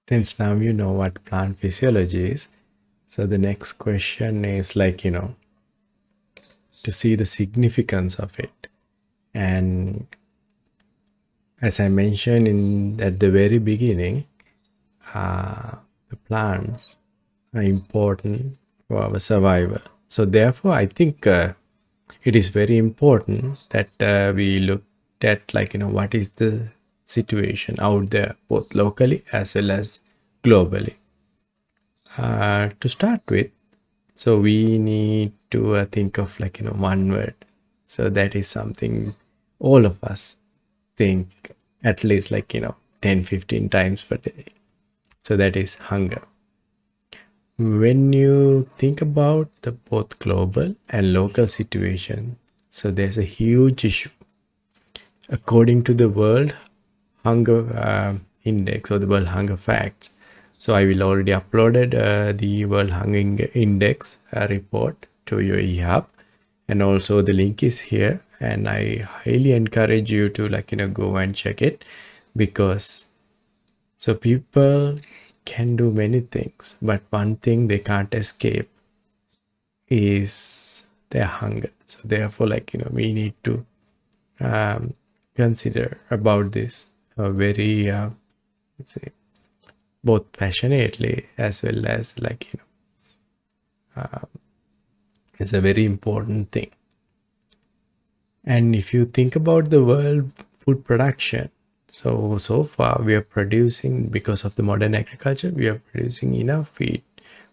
Since now you know what plant physiology is, so the next question is to see the significance of it. And as I mentioned in at the very beginning, the plants are important for our survival. So therefore, I think it is very important that we look at what is the situation out there, both locally as well as globally. To start with, so we need to think of one word. So that is something all of us think at least 10 15 times per day. So that is hunger. When you think about the both global and local situation, so there's a huge issue. According to the World Hunger Index or the World Hunger Facts, so I will already uploaded the World Hunger Index report to your eHub, and also the link is here. And I highly encourage you to go and check it, because so people can do many things, but one thing they can't escape is their hunger. So therefore, we need to consider about this very let's say both passionately as well as it's a very important thing. And if you think about the world food production, so far we are producing, because of the modern agriculture, we are producing enough feed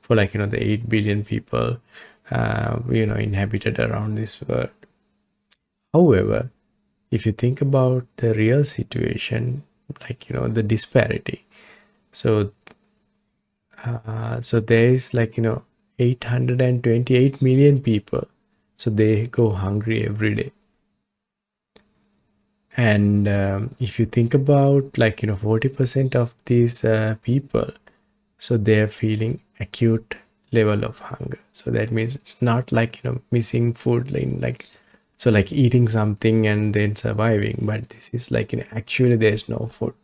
for the 8 billion people inhabited around this world. However, if you think about the real situation, the disparity, so there is 828 million people, so they go hungry every day. And if you think about 40% of these people, so they're feeling acute level of hunger. So that means it's not missing food eating something and then surviving, but this is actually there's no food.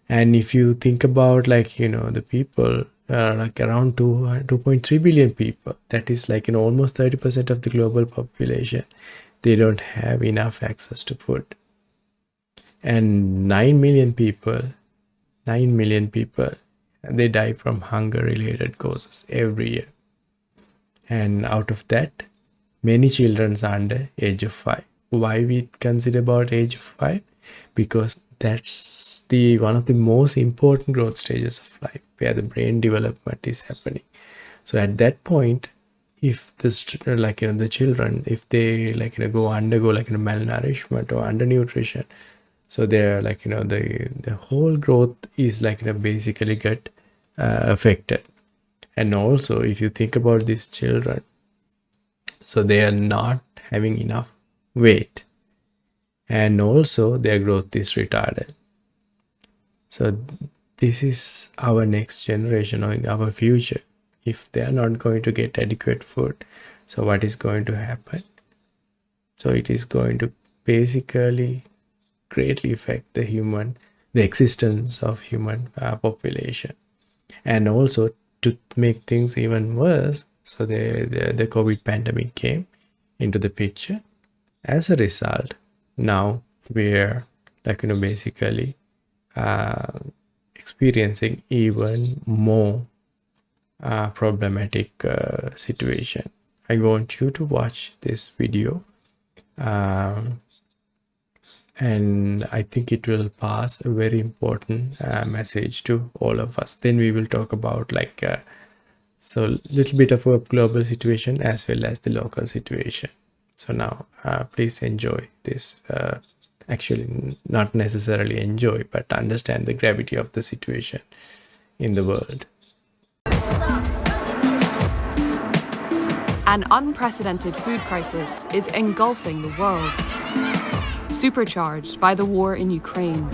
And if you think about the people around 2.3 billion people, that is almost 30% of the global population, they don't have enough access to food. And 9 million people, they die from hunger related causes every year. And out of that, many children are under age of 5. Why we consider about age of 5? Because that's the one of the most important growth stages of life, where the brain development is happening. So at that point, if this the children, if they undergo malnourishment or undernutrition, so they're the whole growth is basically get affected. And also, if you think about these children, so they are not having enough weight, and also their growth is retarded. So this is our next generation, or in our future. If they are not going to get adequate food, so what is going to happen? So it is going to basically greatly affect the existence of human population. And also, to make things even worse, so the COVID pandemic came into the picture. As a result, now we're basically experiencing even more problematic situation. I want you to watch this video, and I think it will pass a very important message to all of us. Then we will talk about so little bit of a global situation as well as the local situation. So now please enjoy this. Actually, not necessarily enjoy, but understand the gravity of the situation in the world. An unprecedented food crisis is engulfing the world, supercharged by the war in Ukraine.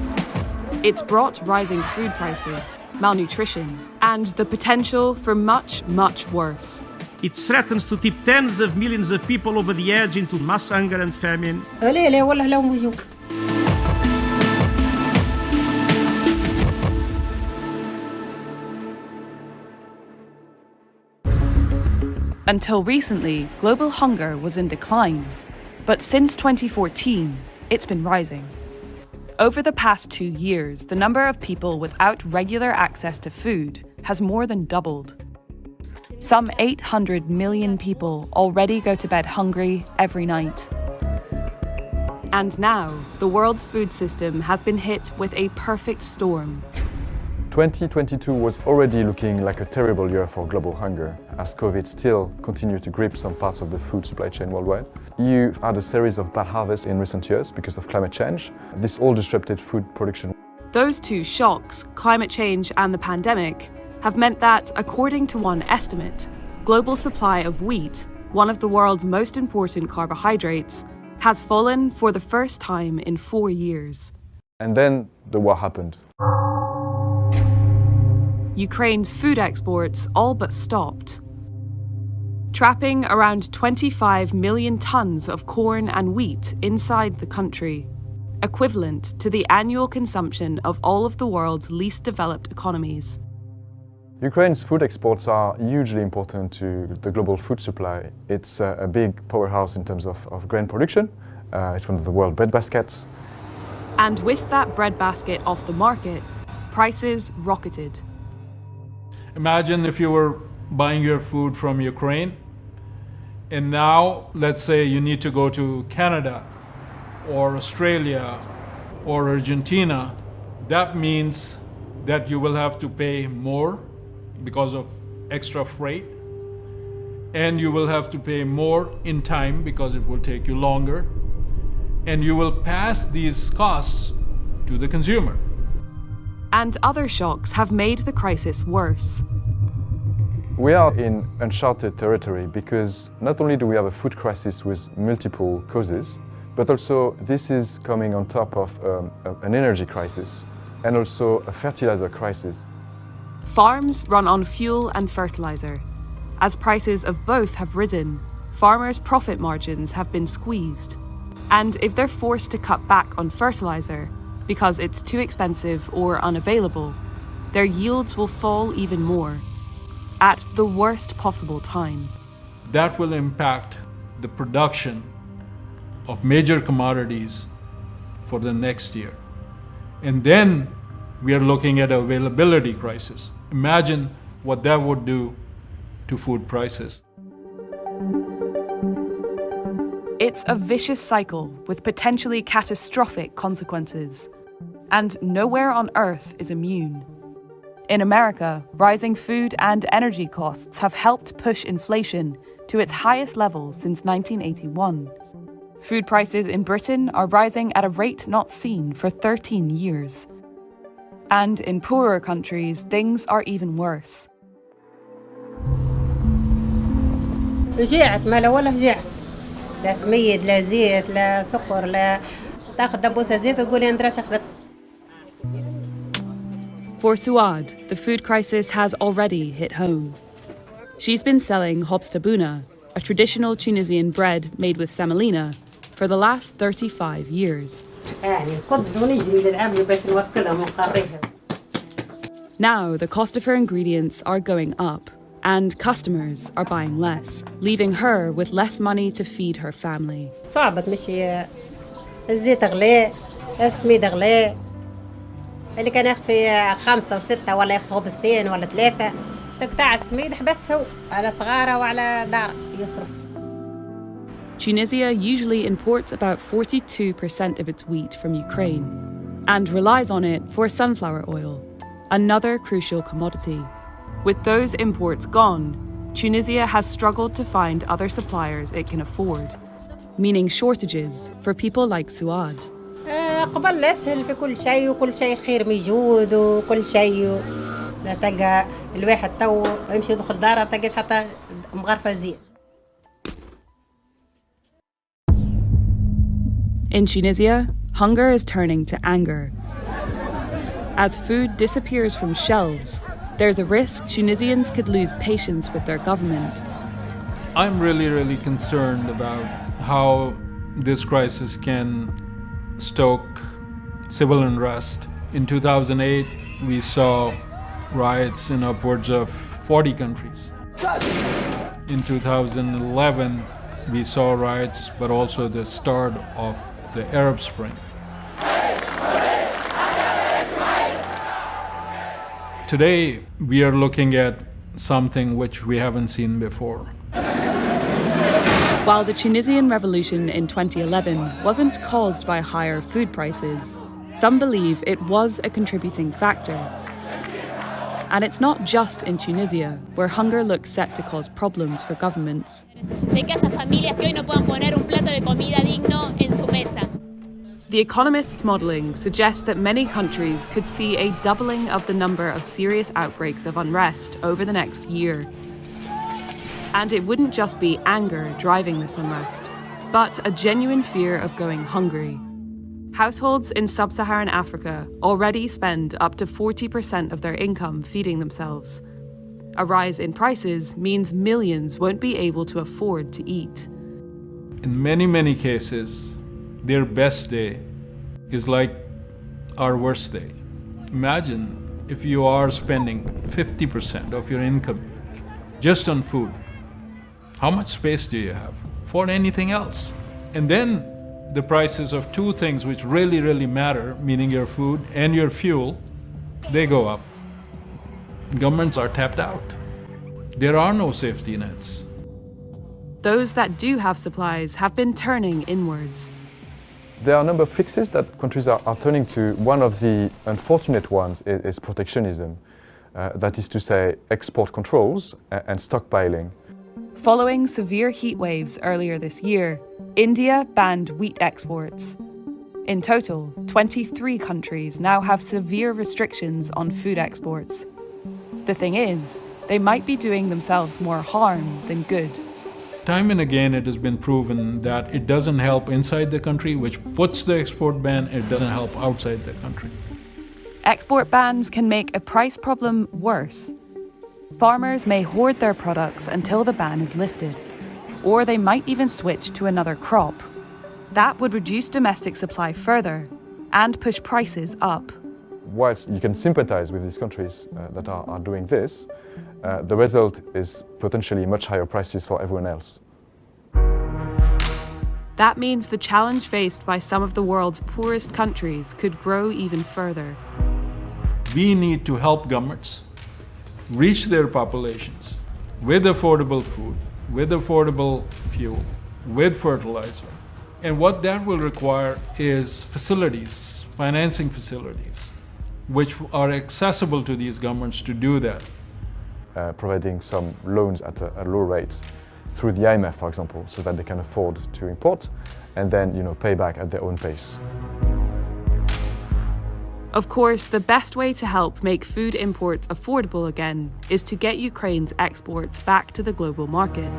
It's brought rising food prices, malnutrition, and the potential for much, much worse. It threatens to tip tens of millions of people over the edge into mass hunger and famine. Until recently, global hunger was in decline. But since 2014, it's been rising. Over the past 2 years, the number of people without regular access to food has more than doubled. Some 800 million people already go to bed hungry every night. And now, the world's food system has been hit with a perfect storm. 2022 was already looking like a terrible year for global hunger, as COVID still continued to grip some parts of the food supply chain worldwide. You had a series of bad harvests in recent years because of climate change. This all disrupted food production. Those two shocks, climate change and the pandemic, have meant that, according to one estimate, global supply of wheat, one of the world's most important carbohydrates, has fallen for the first time in 4 years. And then the war happened. Ukraine's food exports all but stopped, trapping around 25 million tons of corn and wheat inside the country, equivalent to the annual consumption of all of the world's least developed economies. Ukraine's food exports are hugely important to the global food supply. It's a big powerhouse in terms of grain production. It's one of the world breadbaskets. And with that breadbasket off the market, prices rocketed. Imagine if you were buying your food from Ukraine, and now let's say you need to go to Canada or Australia or Argentina. That means that you will have to pay more because of extra freight, and you will have to pay more in time because it will take you longer, and you will pass these costs to the consumer. And other shocks have made the crisis worse. We are in uncharted territory because not only do we have a food crisis with multiple causes, but also this is coming on top of an energy crisis and also a fertilizer crisis. Farms run on fuel and fertilizer. As prices of both have risen, farmers' profit margins have been squeezed. And if they're forced to cut back on fertilizer because it's too expensive or unavailable, their yields will fall even more, at the worst possible time. That will impact the production of major commodities for the next year. And then we are looking at an availability crisis. Imagine what that would do to food prices. It's a vicious cycle with potentially catastrophic consequences. And nowhere on Earth is immune. In America, rising food and energy costs have helped push inflation to its highest levels since 1981. Food prices in Britain are rising at a rate not seen for 13 years. And in poorer countries, things are even worse. جعت ما لا ولا جعت لا سميد لا زيت لا سكر لا تاخذ دبوسه زيت تقولي اندراش اخذت. For Suad, the food crisis has already hit home. She's been selling hobstabuna, a traditional Tunisian bread made with semolina, for the last 35 years. Now, the cost of her ingredients are going up, and customers are buying less, leaving her with less money to feed her family. صعبت مشي الزيت غلي السميد غلي اللي كان يخفي 5 و6 ولا يخفي خبزتين ولا 3 تقطع السميد حبسه على صغاره وعلى دار يصرف. Tunisia usually imports about 42% of its wheat from Ukraine and relies on it for sunflower oil, another crucial commodity. With those imports gone, Tunisia has struggled to find other suppliers it can afford, meaning shortages for people like Suad. قبل أسهل في كل شيء وكل شيء خير موجود وكل شيء لا تلقى الواحد تو يمشي يدخل داره ما تلقاش حتى مغرفة زيت. In Tunisia, hunger is turning to anger. As food disappears from shelves, there's a risk Tunisians could lose patience with their government. I'm really concerned about how this crisis can stoke civil unrest. In 2008, we saw riots in upwards of 40 countries. In 2011, we saw riots, but also the start of the Arab Spring. Today, we are looking at something which we haven't seen before. While the Tunisian revolution in 2011 wasn't caused by higher food prices, some believe it was a contributing factor. And it's not just in Tunisia, where hunger looks set to cause problems for governments. De que haya familias que hoy no puedan poner un plato de comida digno en su mesa. The Economist's modelling suggests that many countries could see a doubling of the number of serious outbreaks of unrest over the next year. And it wouldn't just be anger driving this unrest, but a genuine fear of going hungry. Households in sub-Saharan Africa already spend up to 40% of their income feeding themselves. A rise in prices means millions won't be able to afford to eat. In many, many cases, their best day is like our worst day. Imagine if you are spending 50% of your income just on food. How much space do you have for anything else? And then the prices of two things which really, really matter, meaning your food and your fuel, they go up. Governments are tapped out. There are no safety nets. Those that do have supplies have been turning inwards. There are a number of fixes that countries are turning to. One of the unfortunate ones is protectionism. That is to say, export controls and stockpiling. Following severe heat waves earlier this year, India banned wheat exports. In total, 23 countries now have severe restrictions on food exports. The thing is, they might be doing themselves more harm than good. Time and again, it has been proven that it doesn't help inside the country, which puts the export ban, it doesn't help outside the country. Export bans can make a price problem worse. Farmers may hoard their products until the ban is lifted, or they might even switch to another crop. That would reduce domestic supply further and push prices up. Whilst you can sympathize with these countries that are doing this, the result is potentially much higher prices for everyone else. That means the challenge faced by some of the world's poorest countries could grow even further. We need to help governments reach their populations with affordable food, with affordable fuel, with fertilizer. And what that will require is facilities, financing facilities, which are accessible to these governments to do that. Providing some loans at a low rate through the IMF, for example, so that they can afford to import and then, pay back at their own pace. Of course, the best way to help make food imports affordable again is to get Ukraine's exports back to the global market.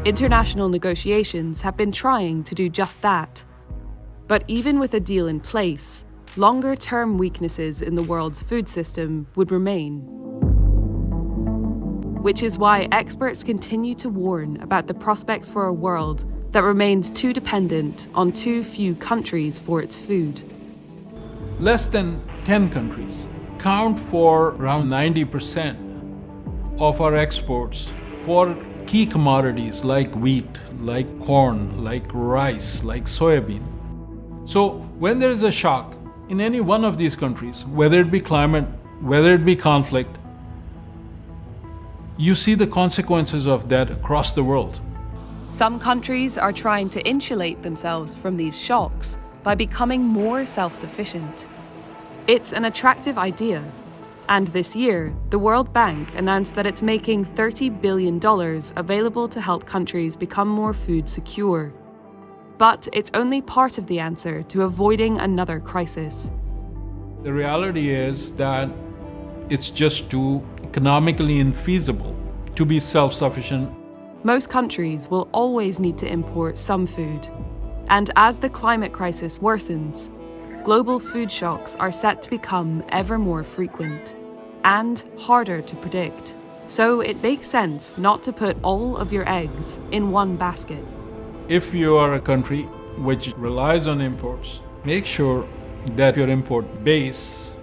International negotiations have been trying to do just that. But even with a deal in place, longer-term weaknesses in the world's food system would remain. Which is why experts continue to warn about the prospects for a world that remains too dependent on too few countries for its food. Less than 10 countries count for around 90% of our exports for key commodities like wheat, like corn, like rice, like soybean. So when there is a shock in any one of these countries, whether it be climate, whether it be conflict, you see the consequences of that across the world. Some countries are trying to insulate themselves from these shocks by becoming more self-sufficient. It's an attractive idea. And this year, the World Bank announced that it's making $30 billion available to help countries become more food secure. But it's only part of the answer to avoiding another crisis. The reality is that it's just too economically infeasible to be self-sufficient. Most countries will always need to import some food. And as the climate crisis worsens, global food shocks are set to become ever more frequent and harder to predict. So it makes sense not to put all of your eggs in one basket. If you are a country which relies on imports, make sure that your import base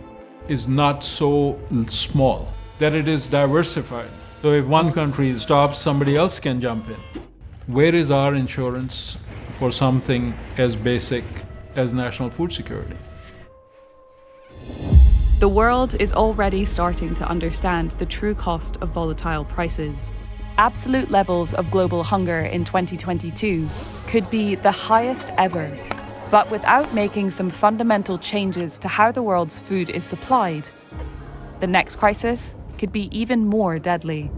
is not so small, that it is diversified, So if one country stops, somebody else can jump in. Where is our insurance for something as basic as national food security? The world is already starting to understand the true cost of volatile prices. Absolute levels of global hunger in 2022 could be the highest ever. But without making some fundamental changes to how the world's food is supplied, the next crisis could be even more deadly.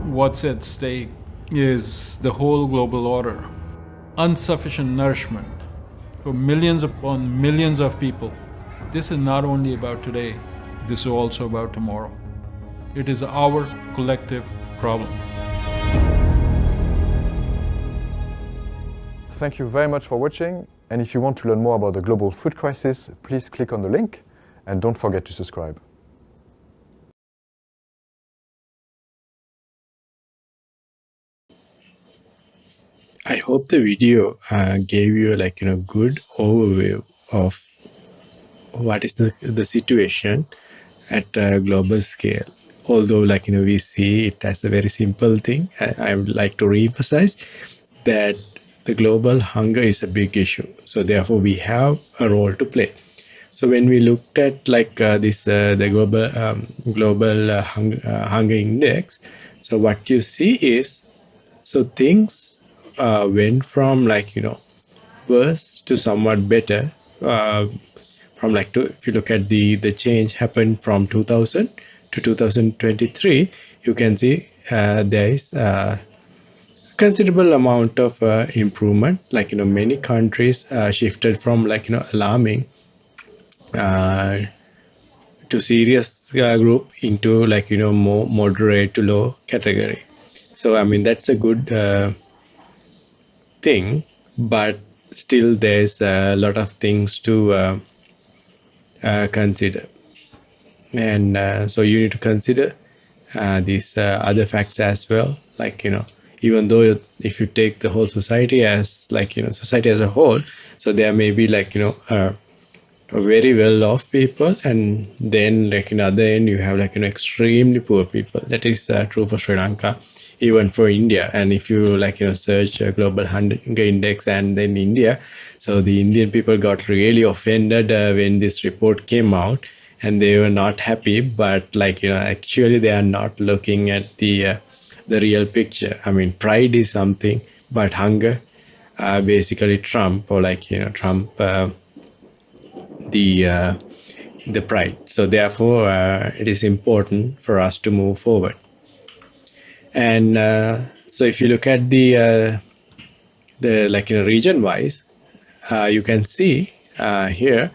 What's at stake is the whole global order. Insufficient nourishment for millions upon millions of people. This is not only about today, this is also about tomorrow. It is our collective problem. Thank you very much for watching, and if you want to learn more about the global food crisis, please click on the link and don't forget to subscribe. I hope the video gave you good overview of what is the situation at a global scale. Although we see it as a very simple thing, I would like to reemphasize that the global hunger is a big issue. So therefore we have a role to play. So when we looked at the global hunger index, so what you see is, so things went from worse to somewhat better. If you look at the change happened from 2000 to 2023, you can see there is considerable amount of improvement. Many countries shifted from alarming to serious group into more moderate to low category. So I mean that's a good thing, but still there's a lot of things to consider, and so you need to consider these other facts as well. Even though if you take the whole society as society as a whole, so there may be very well off people, and then in other end you have extremely poor people. That is true for Sri Lanka, even for India. And if you search global hunger index and then India, so the Indian people got really offended when this report came out, and they were not happy. But actually they are not looking at the real picture. I mean, pride is something, but hunger basically trump, or trump the pride. So therefore it is important for us to move forward. And so if you look at the region wise, you can see here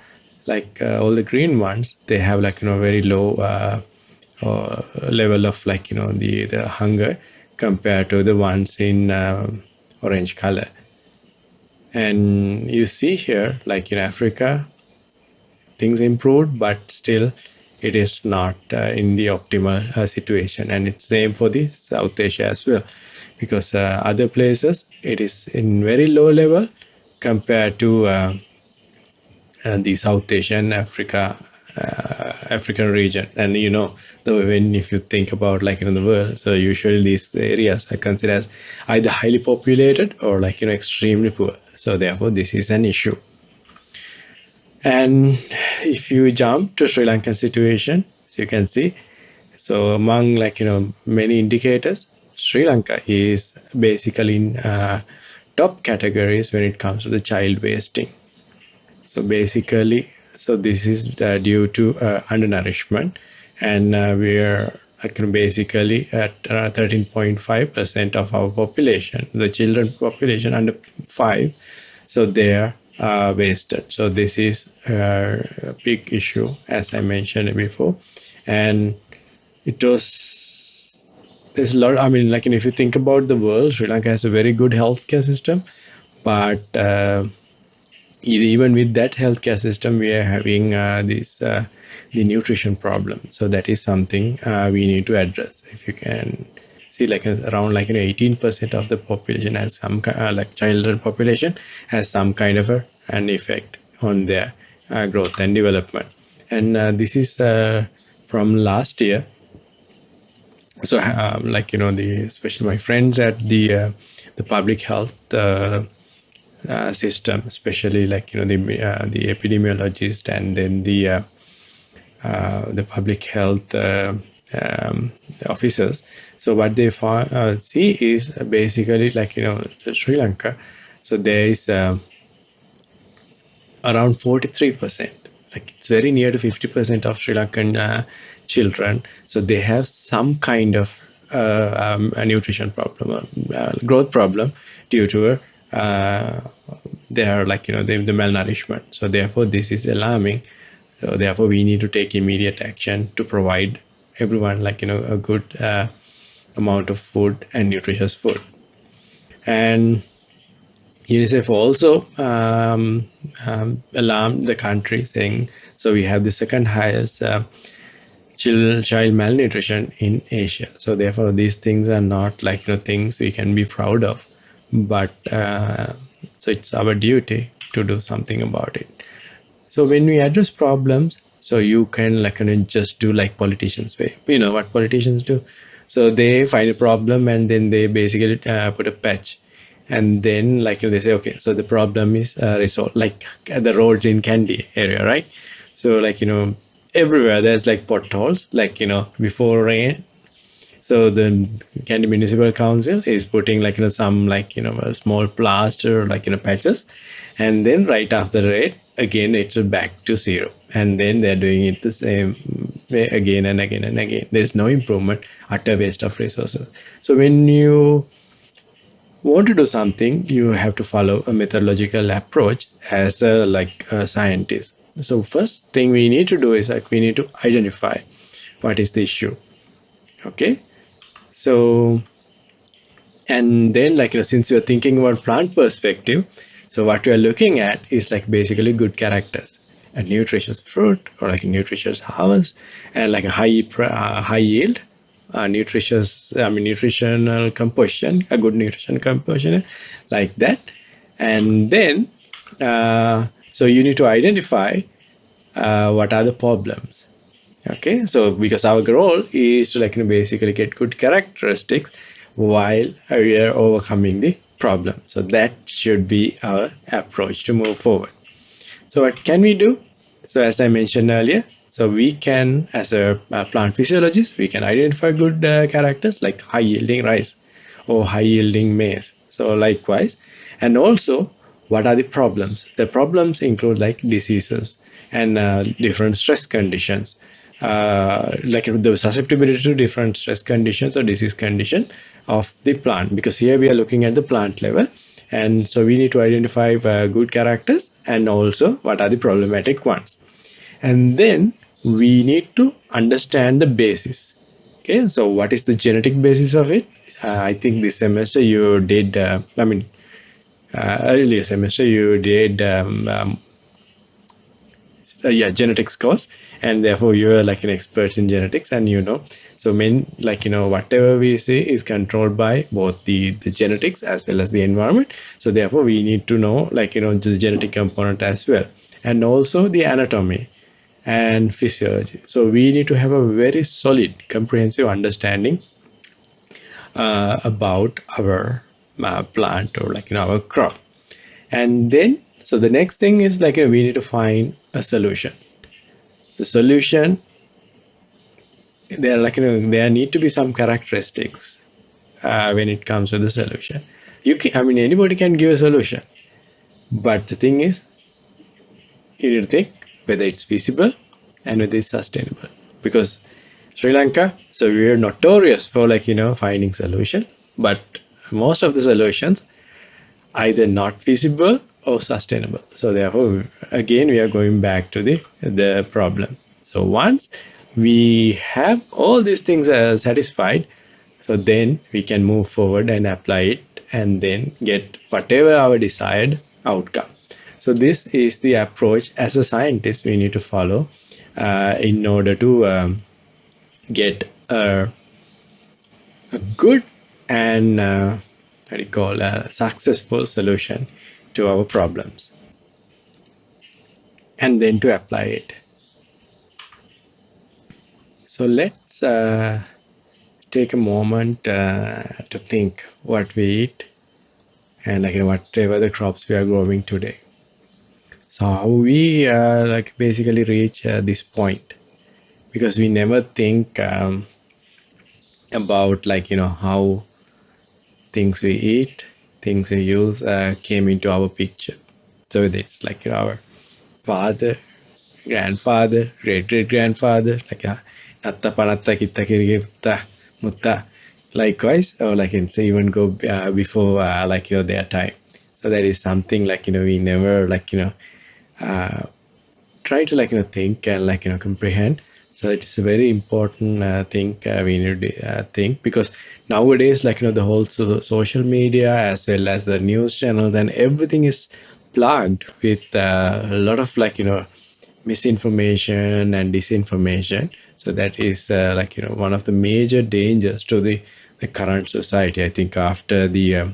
all the green ones, they have very low level of the hunger compared to the ones in orange color. And you see here Africa, things improved, but still it is not in the optimal situation. And it's same for the South Asia as well, because other places it is in very low level compared to the South Asian African region. And when if you think about in the world, so usually these areas are considered as either highly populated or extremely poor. So therefore this is an issue. And if you jump to Sri Lankan situation, so you can see, so among many indicators, Sri Lanka is basically in top categories when it comes to the child wasting. So basically, so this is due to undernourishment, and we are basically at 13.5% of our population, the children population under 5, so they are wasted. So this is a big issue, as I mentioned before. And there's a lot, I mean if you think about the world, Sri Lanka has a very good healthcare system, but even with that healthcare system, we are having the nutrition problem. So that is something we need to address. If you can see, around 18% of the population has some children population has some kind of an effect on their growth and development. And this is from last year. So like especially my friends at the public health system, especially like the epidemiologist, and then the public health officers. So what they see is basically like Sri Lanka. So there is around 43%, like it's very near to 50% of Sri Lankan children. So they have some kind of a nutrition problem, growth problem, due to they are like the malnourishment. So therefore this is alarming. So therefore we need to take immediate action to provide everyone like a good amount of food and nutritious food. And UNICEF also alarmed the country, saying, so we have the second highest child malnutrition in Asia. So therefore these things are not like things we can be proud of, but so it's our duty to do something about it. So when we address problems, so you can like just do like politicians way. You know what politicians do? So they find a problem and then they basically put a patch, and then like they say, okay, so the problem is resolved. Like the roads in Kandy area, right? So like everywhere there's like potholes, like before rain. So the Kandy Municipal Council is putting like some like a small plaster like patches, and then right after rain again it's back to zero, and then they're doing it the same way again and again and again. There's no improvement, utter waste of resources. So when you want to do something, you have to follow a methodological approach as a scientist. So first thing we need to do is like we need to identify what is the issue. Okay, so and then like since you're thinking about plant perspective, so what we are looking at is like basically good characters, a nutritious fruit or like a nutritious harvest, and like a high yield, nutritional composition, a good nutrition composition, like that. And then so you need to identify what are the problems. Okay, so because our goal is to like basically get good characteristics while we are overcoming the problem. So that should be our approach to move forward. So what can we do? So as I mentioned earlier, so we can, as a plant physiologist, we can identify good characters like high yielding rice or high yielding maize. So likewise, and also what are the problems? The problems include like diseases and different stress conditions, like the susceptibility to different stress conditions or disease condition of the plant, because here we are looking at the plant level. And so we need to identify good characters and also what are the problematic ones. And then we need to understand the basis. Okay, so what is the genetic basis of it? I think this semester you did, earlier semester you did genetics course, and therefore you are like an expert in genetics, and so whatever we see is controlled by both the genetics as well as the environment. So therefore we need to know the genetic component as well, and also the anatomy and physiology. So we need to have a very solid comprehensive understanding about our plant or our crop. And then so the next thing is we need to find a solution. The solution, there need to be some characteristics when it comes to the solution. Anybody can give a solution, but the thing is, you need to think whether it's feasible and whether it's sustainable. Because Sri Lanka, so we are notorious for finding solution, but most of the solutions either not feasible or sustainable. So therefore, again, we are going back to the problem. So once we have all these things satisfied, so then we can move forward and apply it and then get whatever our desired outcome. So this is the approach as a scientist we need to follow in order to get a good and a successful solution to our problems, and then to apply it. So let's take a moment to think what we eat and whatever the crops we are growing today. So how we basically reach this point, because we never think about how things we eat, things we use came into our picture. So it's our father, grandfather, great grandfather, natta panatta kitta kirigutta mutta. Likewise, or it's even go before their time. So that is something we never try to think and comprehend. So it's a very important thing we need to think, because nowadays the whole social media as well as the news channels and everything is plugged with a lot of misinformation and disinformation. So that is one of the major dangers to the current society. I think after the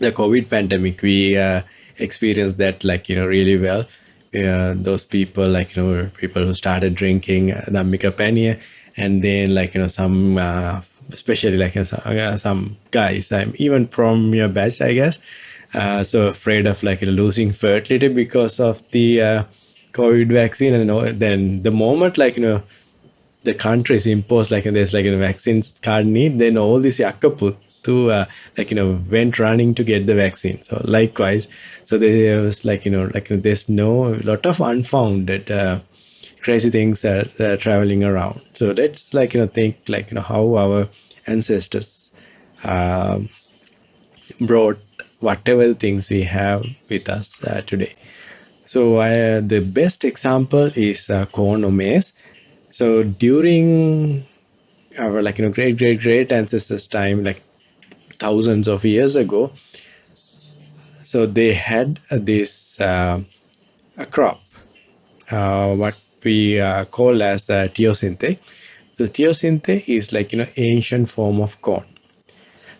COVID pandemic, we experienced that really well. Those people people who started drinking Dhammika Paniya, and then some especially some guys, even from your batch, I guess, so afraid of losing fertility because of the COVID vaccine. And then the moment the countries impose there's vaccines card need, then all this yakaput to went running to get the vaccine. So likewise, so there was there's no lot of unfounded crazy things traveling around. So let's think how our ancestors brought whatever things we have with us today. So the best example is corn or maize. So during our great ancestors time, thousands of years ago, so they had this a crop, what we call as teosinte. The teosinte is ancient form of corn.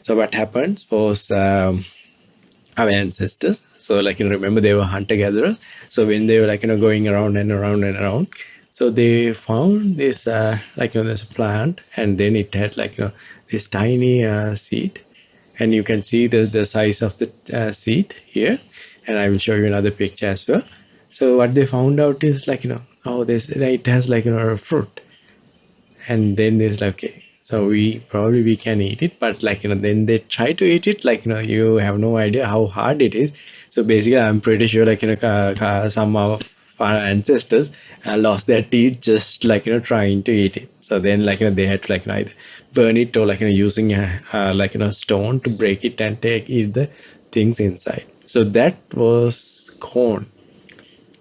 So what happens was our ancestors, so remember they were hunter gatherers. So when they were going around and around and around, so they found this there's a plant, and then it had this tiny seed, and you can see the size of the seed here, and I will show you another picture as well. So what they found out is oh, this it has a fruit, and then there's okay, so we can eat it, but then they try to eat it, you have no idea how hard it is. So basically I'm pretty sure some of our ancestors lost their teeth just trying to eat it. So then they had to either burn it or using a stone to break it and eat the things inside. So that was corn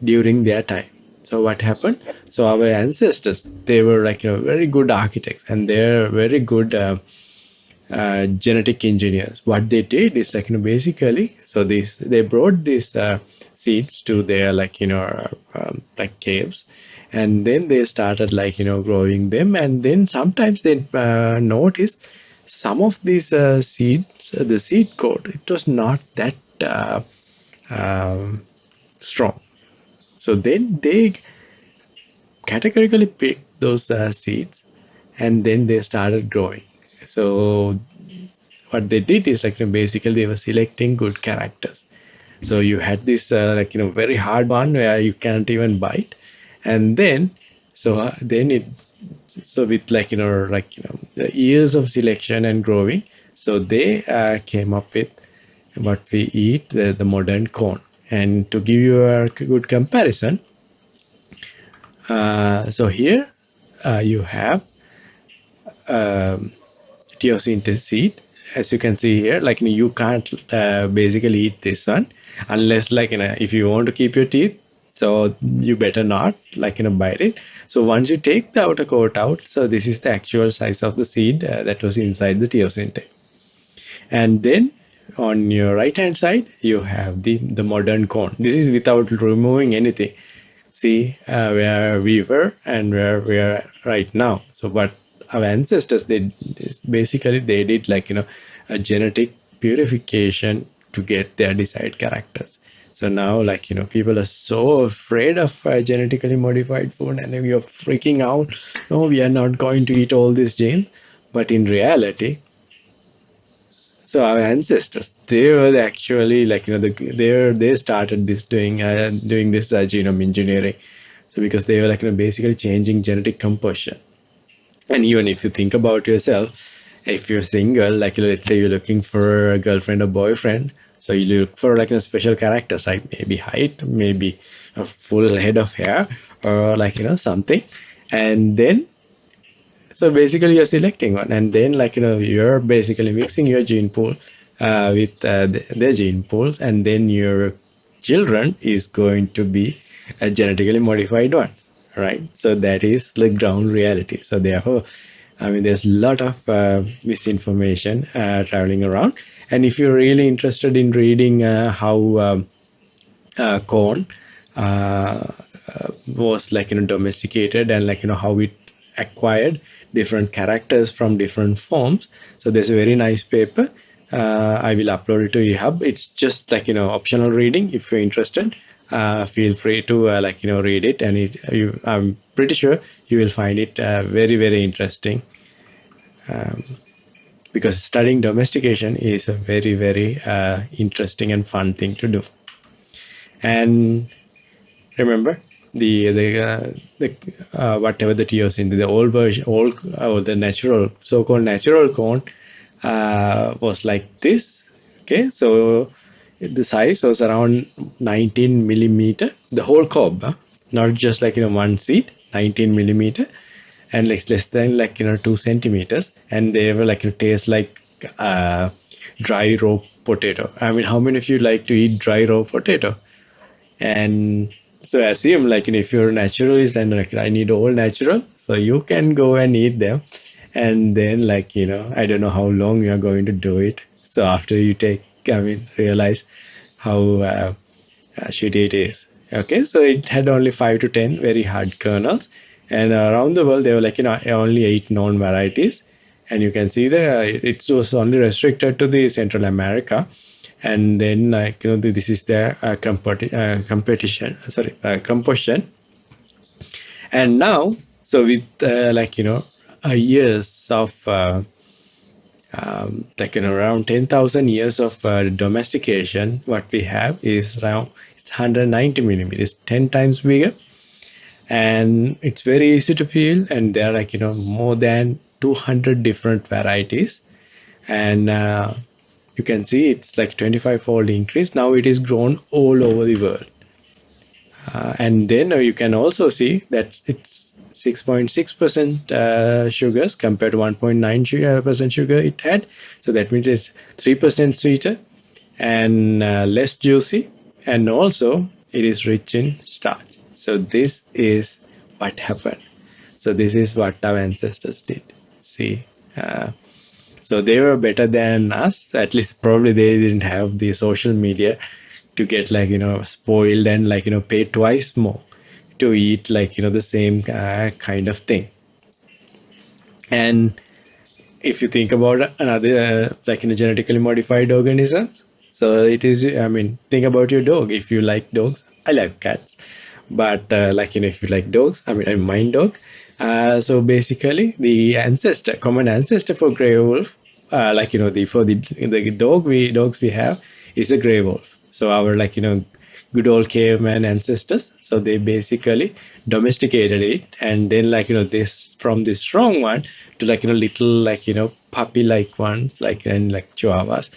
during their time. So what happened? So our ancestors, they were very good architects, and they're very good genetic engineers. What they did is basically, so they brought these seeds to their caves, and then they started growing them. And then sometimes they noticed some of these seeds, the seed coat, it was not that strong. So then they categorically picked those seeds, and then they started growing. So what they did is basically they were selecting good characters. So you had this very hard one where you can't even bite, and then then it, so with the years of selection and growing, so they came up with what we eat, the modern corn. And to give you a good comparison, so here you have teosinte seed. As you can see here, you can't basically eat this one unless if you want to keep your teeth, so you better not bite it. So once you take the outer coat out, so this is the actual size of the seed that was inside the teosinte. And then on your right hand side, you have the modern corn. This is without removing anything. See where we were and where we are right now. So what our ancestors did is basically they did a genetic purification to get their desired characters. So now people are so afraid of genetically modified food, and we are freaking out. No, we are not going to eat all these genes. But in reality, so our ancestors, they were actually like, they started this doing this genome engineering. So because they were like, basically changing genetic composition. And even if you think about yourself, if you're single, like, let's say you're looking for a girlfriend or boyfriend, so you look for like, special characters, like maybe height, maybe a full head of hair, or like, something. And then, so basically you're selecting one, and then like, you're basically mixing your gene pool with their gene pools, and then your children is going to be a genetically modified one, right? So that is the ground reality. So therefore, I mean, there's a lot of misinformation traveling around. And if you're really interested in reading how corn was like, domesticated, and like, how it acquired different characters from different forms, so there's a very nice paper. I will upload it to eHub. It's just like, optional reading. If you're interested, feel free to read it, and I'm pretty sure you will find it very, very interesting, because studying domestication is a very, very interesting and fun thing to do. And remember, the whatever that you're seeing, the old version, the natural, so-called natural corn was like this. Okay, so the size was around 19 millimeter, the whole cob, not just like, one seed, 19 millimeter, and like less than like, 2 centimeters, and they were like, taste like dry raw potato. I mean, how many of you like to eat dry raw potato? And so assume like, if you're a naturalist and like, I need all natural, so you can go and eat them, and then like, I don't know how long you're going to do it. So after you realize how shitty it is. Okay, so it had only 5 to 10 very hard kernels, and around the world there were like, only 8 known varieties. And you can see it was only restricted to the Central America. And then like, this is their composition. And now, so with years of around 10,000 years of domestication, what we have is around, it's 190 millimeters, 10 times bigger, and it's very easy to peel, and there are like, more than 200 different varieties. And you can see it's like 25-fold increase. Now it is grown all over the world. And then you can also see that it's 6.6% sugars compared to 1.9% sugar it had. So that means it's 3% sweeter and less juicy. And also it is rich in starch. So this is what happened. So this is what our ancestors did. See, so they were better than us. At least probably they didn't have the social media to get like, spoiled and like, pay twice more to eat like, the same kind of thing. And if you think about another genetically modified organism, so it is, I mean, think about your dog. If you like dogs, I like cats, but if you like dogs, I mean, I mind dog. So basically the common ancestor for gray wolf, for the dogs we have is a gray wolf. So our good old caveman ancestors, so they basically domesticated it, and then this, from this strong one to little puppy like ones, and chihuahuas.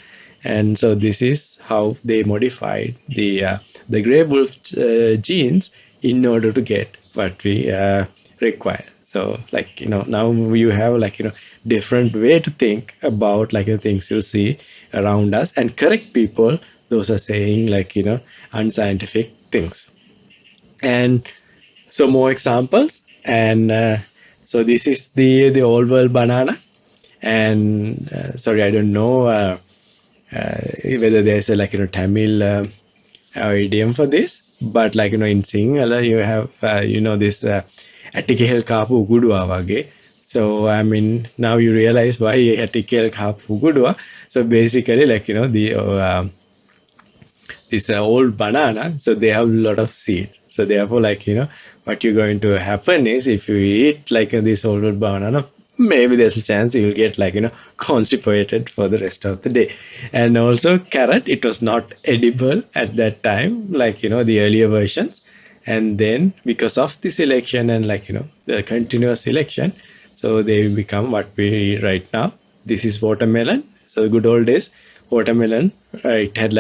And so this is how they modified the gray wolf genes in order to get what we require. So now you have different way to think about things you see around us, and correct people those are saying unscientific things. And so more examples. And so this is the old world banana. And sorry, I don't know whether there's a Tamil idiom for this, but in Sinhala you have this Atikehel Kapu Ugudua Wage. So I mean, now you realize why Atikehel Kapu Ugudua. So basically the this old banana, so they have a lot of seeds. So therefore what you're going to happen is, if you eat this old banana maybe there's a chance you'll get constipated for the rest of the day. And also carrot, it was not edible at that time, the earlier versions. And then because of the selection and the continuous selection, so they become what we eat right now. This is watermelon. So the good old days, watermelon, it had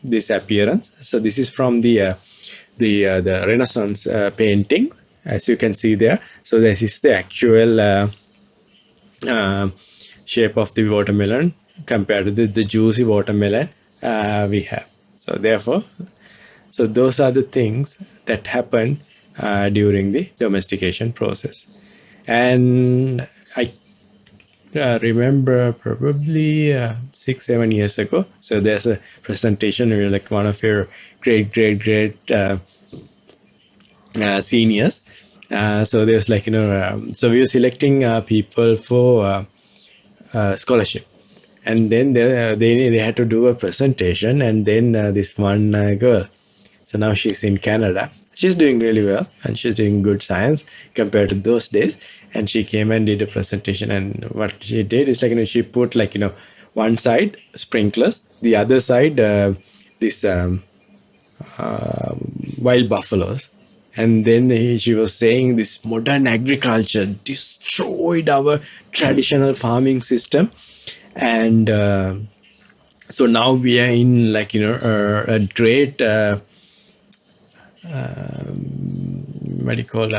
this appearance. So this is from the Renaissance painting, as you can see there. So this is the actual shape of the watermelon compared to the juicy watermelon we have. So therefore, so those are the things that happen during the domestication process. And I remember probably 6-7 years ago. So there's a presentation where one of your great seniors. So there's so we were selecting people for scholarship, and then they had to do a presentation, and then this one girl. So now she's in Canada. She's doing really well, and she's doing good science compared to those days. And she came and did a presentation, and what she did is she put one side sprinklers, the other side this wild buffaloes. And then she was saying this modern agriculture destroyed our traditional farming system. And so now we are in a great what do you call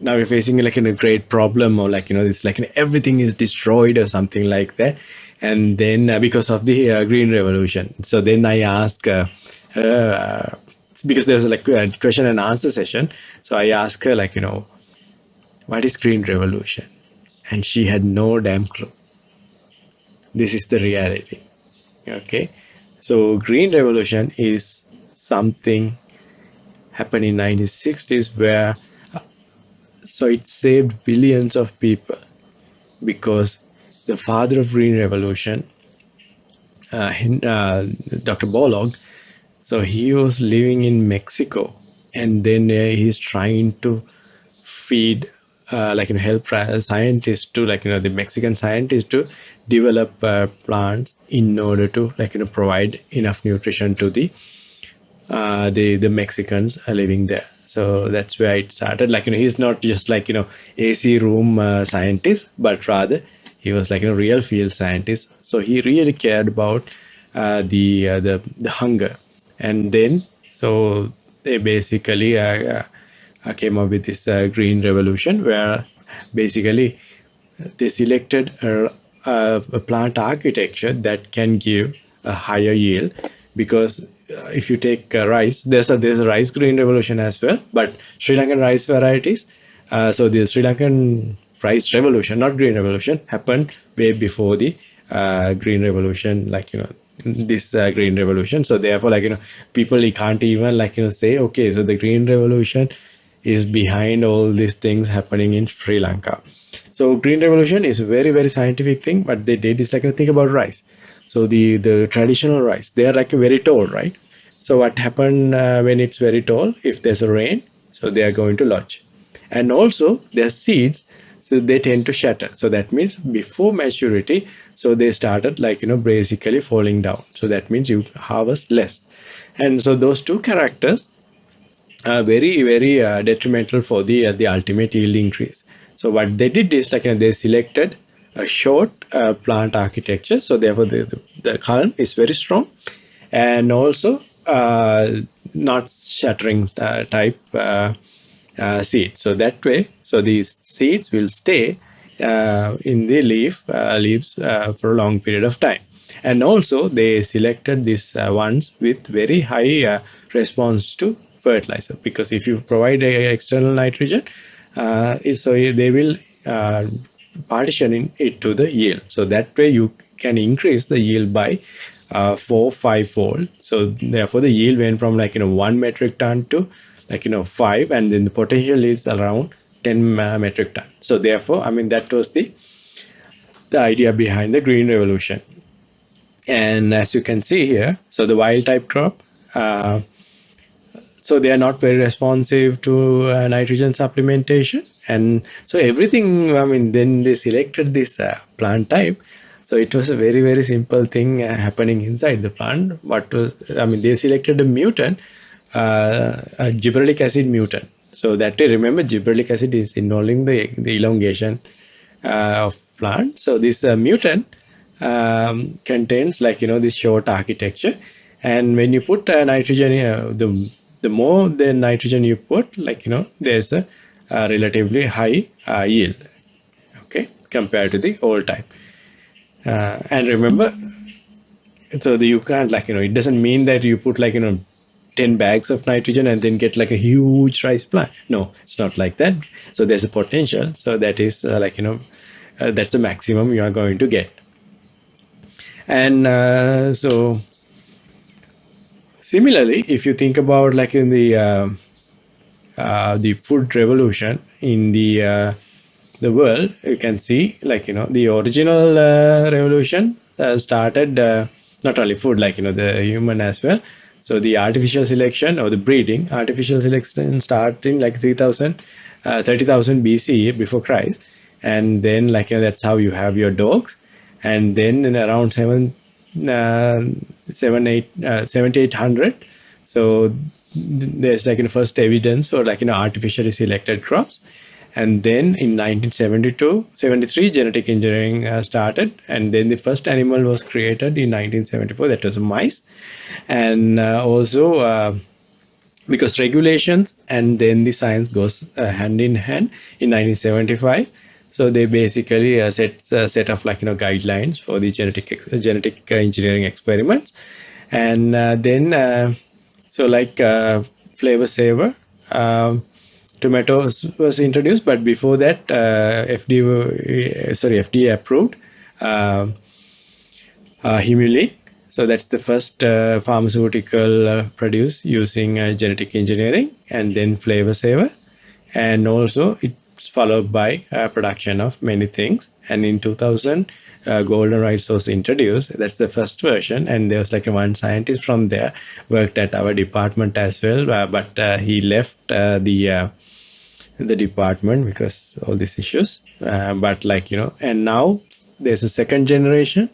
now we're facing a great problem, or this everything is destroyed or something like that. And then because of the green revolution, so then I asked her, because there's a question and answer session. So I asked her what is green revolution? And she had no damn clue. This is the reality. Okay, so green revolution is something happened in 1960s where so it saved billions of people, because the father of green revolution, Dr. Bolog, so he was living in Mexico, and then he's trying to feed help scientists to the Mexican scientists to develop plants in order to provide enough nutrition to the Mexicans living there. So that's where it started. He's not just AC room scientist, but rather he was real field scientist. So he really cared about the hunger. And then so they basically came up with this green revolution, where basically they selected a plant architecture that can give a higher yield. Because if you take rice, there's a rice green revolution as well, but Sri Lankan rice varieties. So the Sri Lankan rice revolution, not green revolution, happened way before the green revolution, this green revolution. So therefore, people, you can't even say, okay, so the green revolution is behind all these things happening in Sri Lanka. So green revolution is a very scientific thing. But they did is think about rice. So the traditional rice, they are very tall, right? So what happened when it's very tall, if there's a rain, so they are going to lodge. And also their seeds, so they tend to shatter. So that means before maturity, so they started basically falling down. So that means you harvest less. And so those two characters are very detrimental for the ultimate yield increase. So what they did is they selected a short plant architecture. So therefore the column is very strong, and also not shattering type seed. So that way, so these seeds will stay in the leaves for a long period of time. And also they selected these ones with very high response to fertilizer, because if you provide external nitrogen, so they will partitioning it to the yield. So that way you can increase the yield by 4-5 fold. So therefore the yield went from 1 metric ton to 5, and then the potential is around 10 metric ton. So therefore, that was the idea behind the green revolution. And as you can see here, so the wild type crop, so they are not very responsive to nitrogen supplementation. And so everything, I mean, then they selected this plant type. So it was a very, very simple thing happening inside the plant. What was, I mean, they selected a mutant, a gibberellic acid mutant. So that way, remember, gibberellic acid is involving the elongation of plant. So this mutant contains, like, this short architecture. And when you put nitrogen, the more the nitrogen you put, like, there's a relatively high yield, okay, compared to the old type. And remember, so you can't, like, it doesn't mean that you put, like, 10 bags of nitrogen and then get like a huge rice plant. No, it's not like that. So there's a potential. So that is that's the maximum you are going to get. And so similarly, if you think about, like, in the food revolution in the world, you can see, like, the original revolution started not only food, like, the human as well. So the artificial selection, or the breeding, artificial selection started in like 30,000 BCE before Christ. And then, like, that's how you have your dogs. And then in around 7800, so there's, like, first evidence for, like, artificially selected crops. And then in 1973, genetic engineering started. And then the first animal was created in 1974, that was mice. And also because regulations and then the science goes hand in hand in 1975. So they basically set a set of, like, guidelines for the genetic engineering experiments. And then so, like, flavor saver tomatoes was introduced, but before that, FDA approved humulin. So that's the first pharmaceutical produced using genetic engineering, and then flavor saver. And also it's followed by production of many things. And in 2000, golden rice was introduced. That's the first version. And there was, like, one scientist from there worked at our department as well, but he left the department because all these issues. But, like, and now there's a second generation.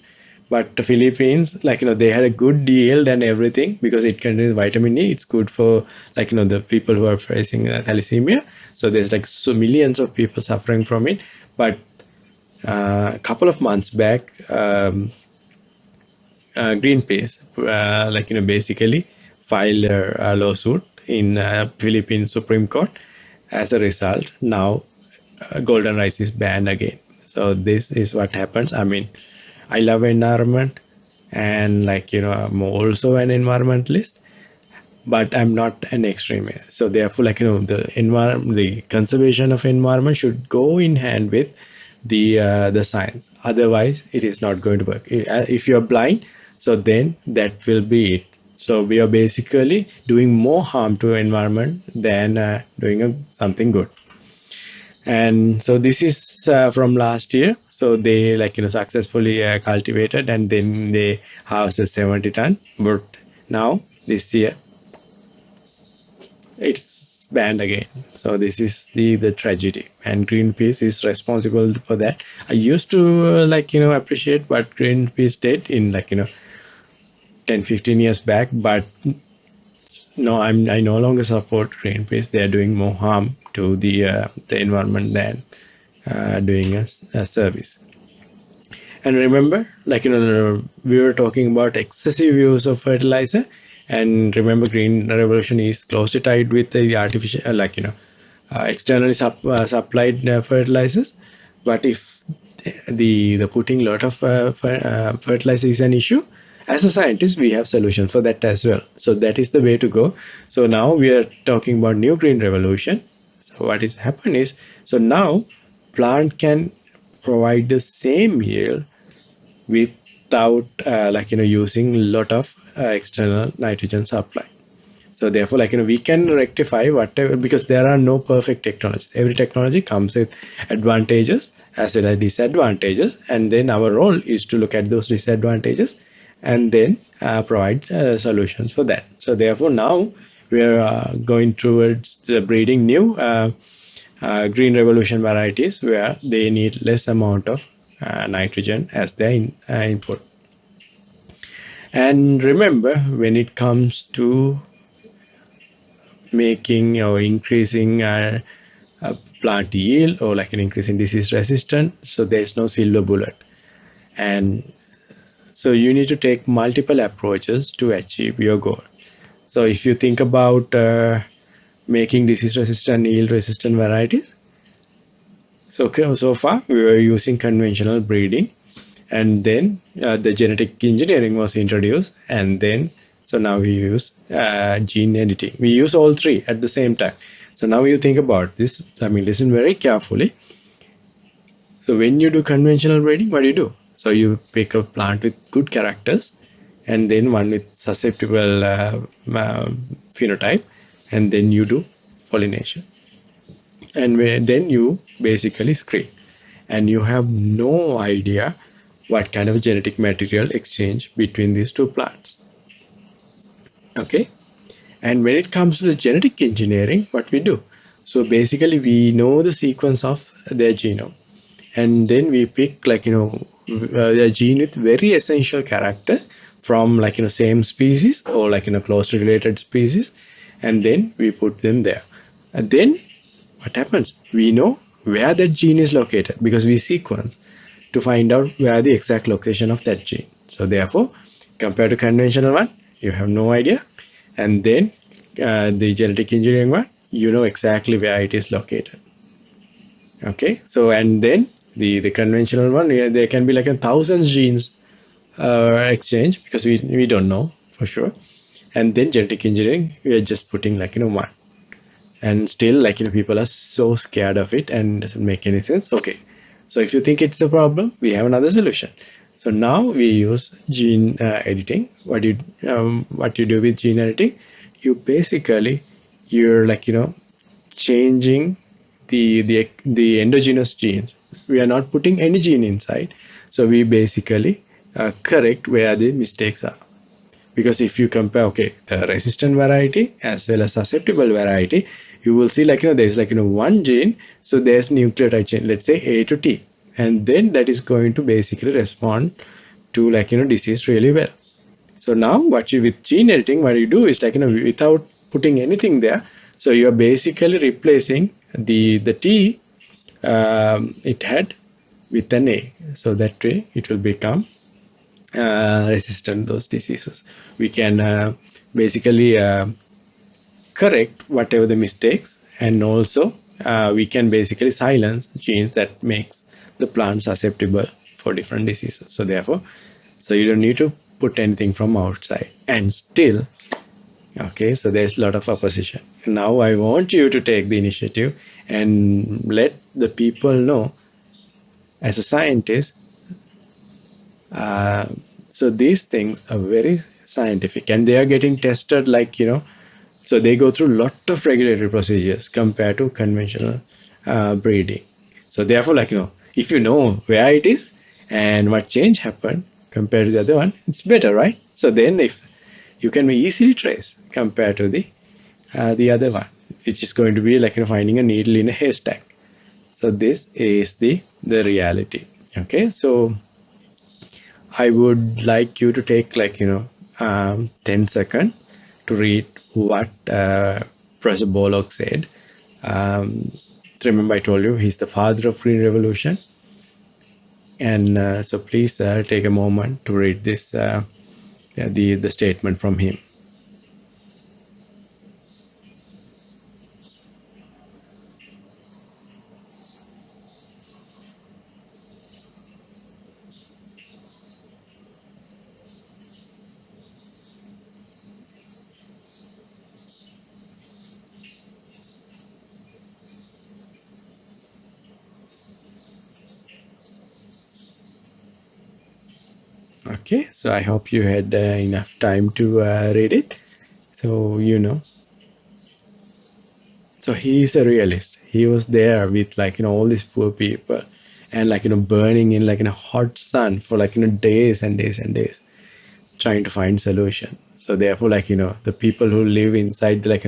But the Philippines, like, they had a good yield and everything because it contains vitamin E. It's good for, like, the people who are facing thalassemia. So there's, like, so millions of people suffering from it. But a couple of months back, Greenpeace, basically filed a lawsuit in Philippine Supreme Court. As a result, now golden rice is banned again. So this is what happens. I mean, I love environment, and, like, I'm also an environmentalist, but I'm not an extremist. So therefore, like, the conservation of environment should go in hand with the science. Otherwise, it is not going to work. If you're blind, so then that will be it. So we are basically doing more harm to environment than doing something good. And so this is from last year. So they, like, successfully cultivated, and then they harvested 70 ton. But now this year it's banned again. So this is the tragedy, and Greenpeace is responsible for that. I used to appreciate what Greenpeace did in, 10-15 years back, but no, I no longer support Greenpeace. They are doing more harm to the environment than doing a service. And remember, we were talking about excessive use of fertilizer, and remember, green revolution is closely tied with the artificial, externally supplied fertilizers. But if the putting a lot of fertilizer is an issue, as a scientist, we have solutions for that as well. So that is the way to go. So now we are talking about new green revolution. So what is happened is, so now plant can provide the same yield without using a lot of external nitrogen supply. So therefore, we can rectify whatever, because there are no perfect technologies. Every technology comes with advantages as well as disadvantages, and then our role is to look at those disadvantages and then provide solutions for that. So therefore, now we're going towards the breeding new green revolution varieties where they need less amount of nitrogen as their input. And remember, when it comes to making or increasing plant yield or like an increase in disease resistance, so there's no silver bullet. And so you need to take multiple approaches to achieve your goal. So if you think about making disease resistant, yield resistant varieties, so far we were using conventional breeding, and then the genetic engineering was introduced, and then so now we use gene editing. We use all three at the same time. So now you think about this, I mean, listen very carefully. So when you do conventional breeding, what do? So you pick a plant with good characters and then one with susceptible phenotype, and then you do pollination. And then you basically screen, and you have no idea what kind of genetic material exchange between these two plants. Okay. And when it comes to the genetic engineering, what we do? So basically we know the sequence of their genome, and then we pick a gene with very essential character from same species or closely related species, and then we put them there. And then what happens? We know where that gene is located because we sequence to find out where the exact location of that gene. So therefore, compared to conventional one, you have no idea, and then the genetic engineering one, you know exactly where it is located. Okay, so and then the conventional one, there can be like 1,000 genes exchange because we don't know for sure. And then genetic engineering, we are just putting one, and still people are so scared of it and doesn't make any sense. Okay, so if you think it's a problem, we have another solution. So now we use gene editing. What you do with gene editing, you basically you're changing the endogenous genes. We are not putting any gene inside, so we basically correct where the mistakes are. Because if you compare the resistant variety as well as susceptible variety, you will see there's one gene, so there's nucleotide chain, let's say A to T, and then that is going to basically respond to disease really well. So now with gene editing, what you do is without putting anything there, so you are basically replacing the T it had with an A, so that way it will become resistant those diseases. We can basically correct whatever the mistakes, and also we can basically silence genes that makes the plant susceptible for different diseases. So therefore, so you don't need to put anything from outside. And still, okay, so there's a lot of opposition. Now I want you to take the initiative and let the people know, as a scientist, so these things are very scientific and they are getting tested so they go through a lot of regulatory procedures compared to conventional breeding. So therefore, if you know where it is and what change happened compared to the other one, it's better, right? So then if you can be easily traced compared to the other one, which is going to be finding a needle in a haystack. So this is the reality. Okay, so I would like you to take 10 seconds to read what Professor Bollock said. Remember, I told you he's the father of Green Revolution, and so please take a moment to read this the statement from him. Okay, so I hope you had enough time to read it. So so he is a realist. He was there with all these poor people, and burning in a hot sun for days and days and days, trying to find solution. So therefore, like, the people who live inside the, like,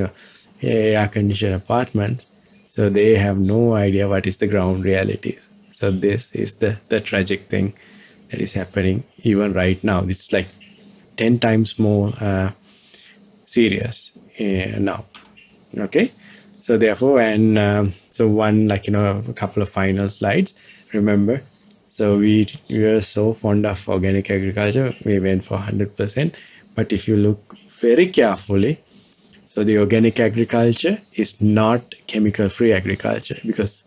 air conditioned apartments, so they have no idea what is the ground reality. So this is the tragic thing that is happening even right now. It's like 10 times more serious now. Okay, so therefore, and so one, like, a couple of final slides. Remember, so we are so fond of organic agriculture, we went for 100%. But if you look very carefully, so the organic agriculture is not chemical free agriculture, because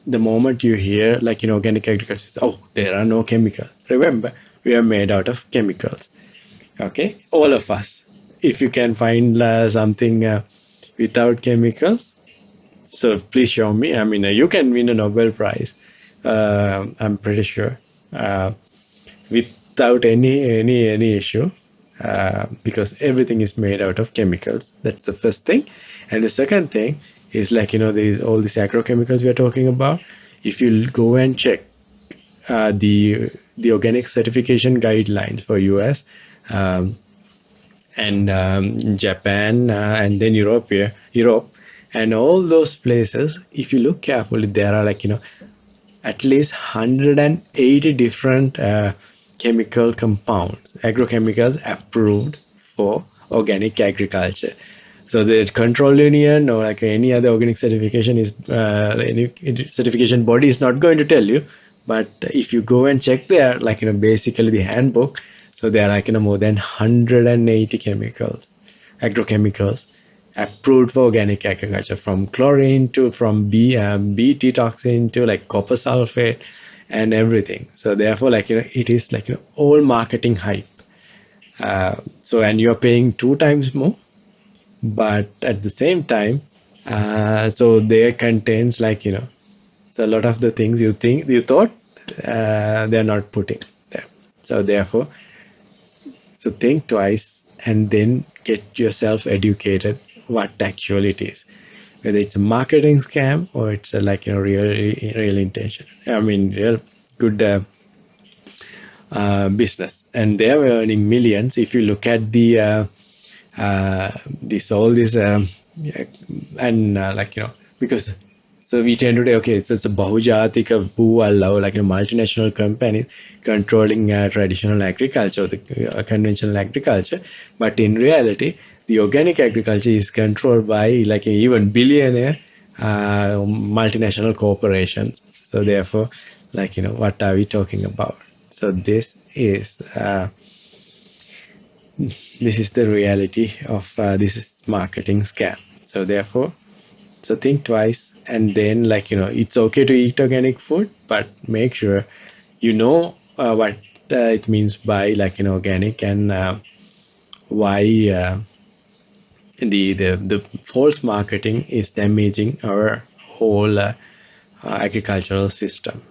the moment you hear, like, organic agriculture, oh, there are no chemicals. Remember, we are made out of chemicals. Okay, all of us. If you can find something without chemicals, so please show me. I mean, you can win a Nobel Prize. I'm pretty sure, without any issue, because everything is made out of chemicals. That's the first thing. And the second thing is, like, these all these agrochemicals we are talking about. If you go and check the organic certification guidelines for US, and Japan, and then Europe, and all those places, if you look carefully, there are, like, at least 180 different chemical compounds, agrochemicals approved for organic agriculture. So the control union or like any other organic certification is any certification body is not going to tell you. But if you go and check there, like, basically the handbook, so there are, like, more than 180 chemicals, agrochemicals approved for organic agriculture, from chlorine to from Bt toxin to like copper sulfate and everything. So therefore, like, it is like, all marketing hype. So, and you're paying 2 times more, but at the same time, so there contains, like, so a lot of the things you thought they're not putting there. So therefore, so think twice and then get yourself educated what actually it is, whether it's a marketing scam or it's a, like, real intention. I mean, real good business, and they're earning millions. If you look at the this all this and like, because so we tend to say, okay, so it's a bahujatika who allow, like, multinational companies controlling traditional agriculture, the conventional agriculture. But in reality, the organic agriculture is controlled by, like, even billionaire multinational corporations. So therefore, like, what are we talking about? So this is the reality of this marketing scam. So therefore, so think twice, and then, like, it's okay to eat organic food, but make sure what it means by, like, organic, and why the false marketing is damaging our whole agricultural system.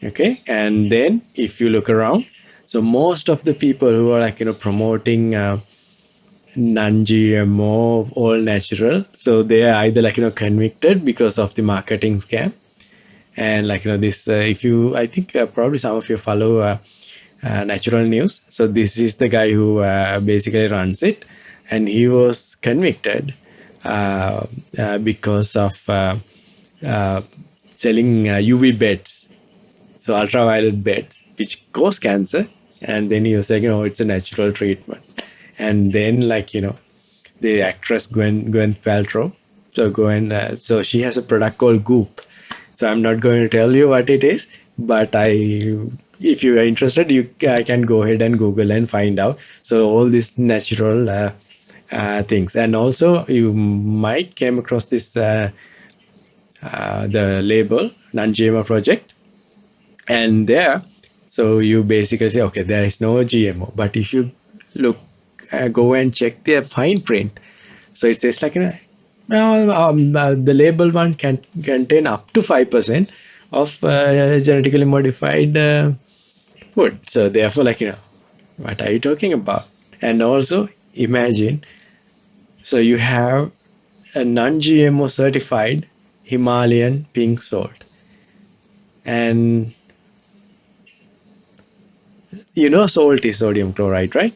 Okay, and then if you look around, so most of the people who are, like, promoting non-GMO, all natural, so they are either, like, convicted because of the marketing scam, and, like, this if you, I think probably some of you follow Natural News. So this is the guy who basically runs it, and he was convicted because of selling UV beds, so ultraviolet beds, which cause cancer. And then he was saying, it's a natural treatment. And then, like, the actress Gwyneth Paltrow, so she has a product called Goop. So I'm not going to tell you what it is, but if you are interested, I can go ahead and Google and find out. So all these natural things, and also you might came across this the label non-GMO project, and there, so you basically say, okay, there is no GMO. But if you go and check the fine print, so it says, like, the label one can contain up to 5% of genetically modified food. So therefore, like, what are you talking about? And also imagine, so you have a non-GMO certified Himalayan pink salt, and salt is sodium chloride, right?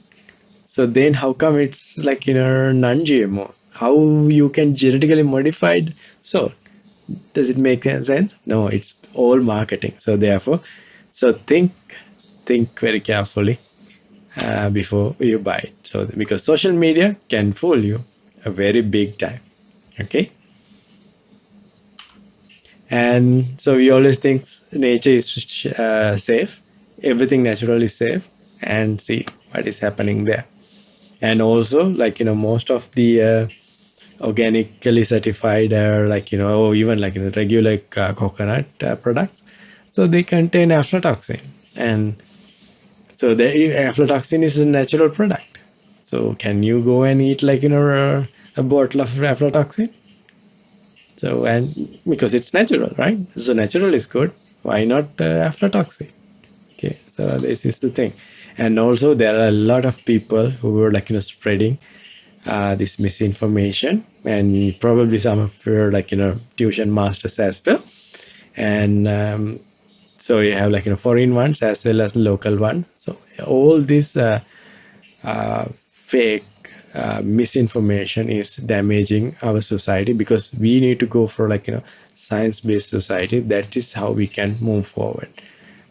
So then how come it's like non-GMO? How you can genetically modified salt? Does it make sense? No, it's all marketing. So therefore, so think very carefully before you buy it. So because social media can fool you a very big time. Okay. And so we always think nature is safe, everything natural is safe, and see what is happening there. And also, like most of the organically certified or even like regular coconut products, so they contain aflatoxin, and so the aflatoxin is a natural product. So can you go and eat like a bottle of aflatoxin? So, and because it's natural, right? So natural is good. Why not aflatoxin? Okay, so this is the thing. And also there are a lot of people who were like spreading this misinformation, and probably some of your like tuition masters as well. And so you have like foreign ones as well as local ones. So all this fake misinformation is damaging our society, because we need to go for like science-based society. That is how we can move forward.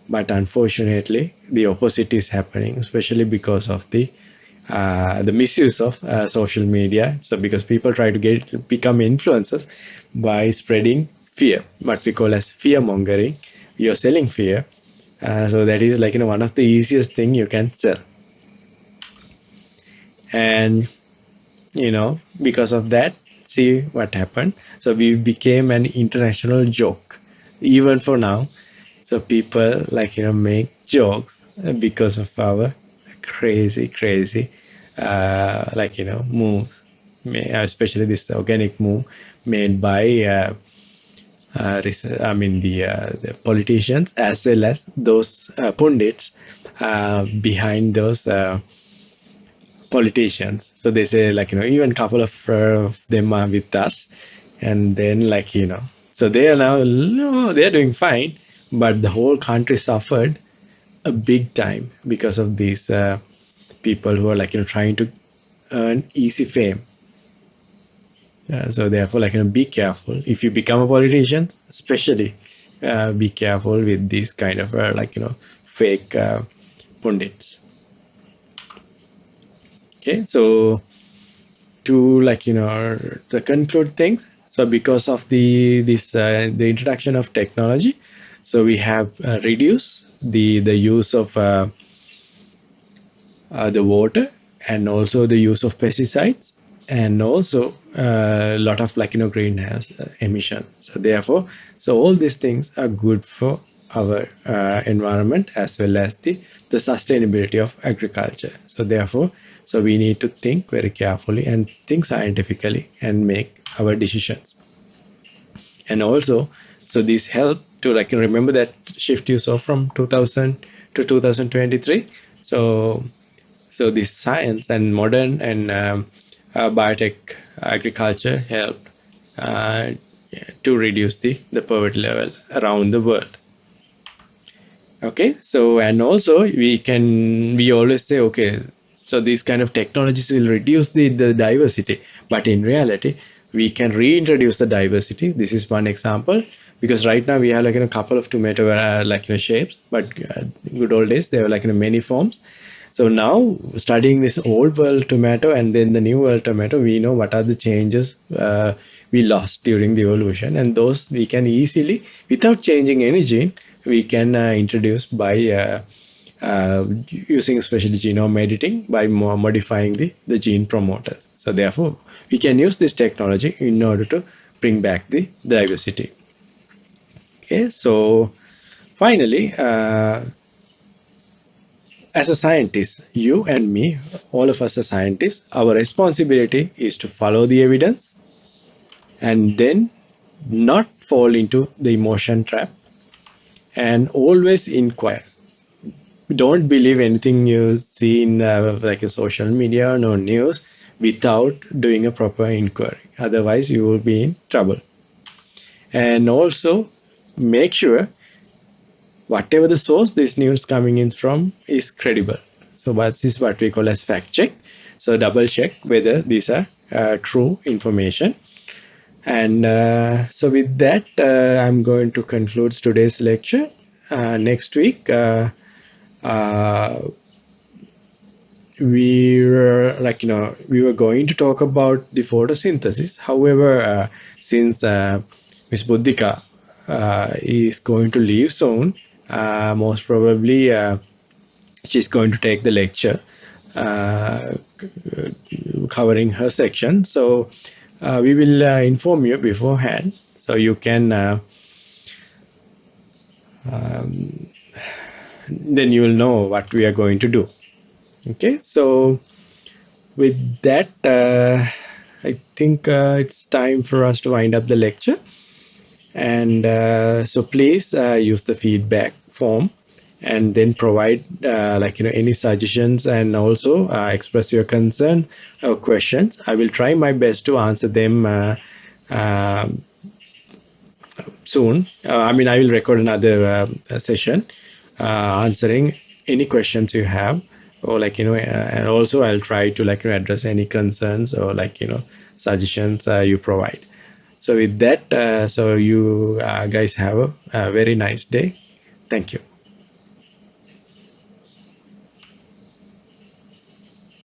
But unfortunately, the opposite is happening, especially because of the misuse of social media. So because people try to become influencers by spreading fear, what we call as fear mongering. You're selling fear. So that is like one of the easiest thing you can sell. And because of that, see what happened. So we became an international joke even for now. So people like make jokes because of our crazy moves, especially this organic move made by the politicians, as well as those pundits behind those politicians. So they say like even couple of them are with us, and then so they are now, no, they're doing fine, but the whole country suffered a big time because of these people who are like trying to earn easy fame. So therefore, be careful if you become a politician, especially be careful with these kind of fake pundits. Okay, so to to conclude things, so because of the introduction of technology, so we have reduced the use of the water, and also the use of pesticides, and also a lot of greenhouse emission. So therefore, so all these things are good for our environment, as well as the sustainability of agriculture. So therefore, so we need to think very carefully and think scientifically and make our decisions. And also, so this help to remember that shift you saw from 2000 to 2023. So this science and modern and biotech agriculture helped to reduce the poverty level around the world. Okay, so and also we always say, okay, so these kind of technologies will reduce the diversity, but in reality we can reintroduce the diversity. This is one example, because right now we have a couple of tomato shapes, but good old days there were many forms. So now, studying this old world tomato and then the new world tomato, we know what are the changes we lost during the evolution, and those we can easily, without changing any gene, we can introduce by using especially genome editing, by modifying the gene promoters. So therefore, we can use this technology in order to bring back the diversity. Okay, so finally, as a scientist, you and me, all of us as scientists, our responsibility is to follow the evidence and then not fall into the emotion trap, and always inquire. Don't believe anything you see in a social media or no news without doing a proper inquiry. Otherwise, you will be in trouble. And also make sure whatever the source this news coming in from is credible. So this is what we call as fact check. So double check whether these are true information. And so with that, I'm going to conclude today's lecture. Next week, we were going to talk about the photosynthesis. However, since Miss Buddhika is going to leave soon, most probably she's going to take the lecture covering her section. So we will inform you beforehand, so you can then you will know what we are going to do. Okay, so with that, I think it's time for us to wind up the lecture. And so please use the feedback form and then provide any suggestions, and also express your concern or questions. I will try my best to answer them soon. I will record another session answering any questions you have, or and also I'll try to address any concerns or suggestions you provide. So with that, so you guys have a very nice day. Thank you.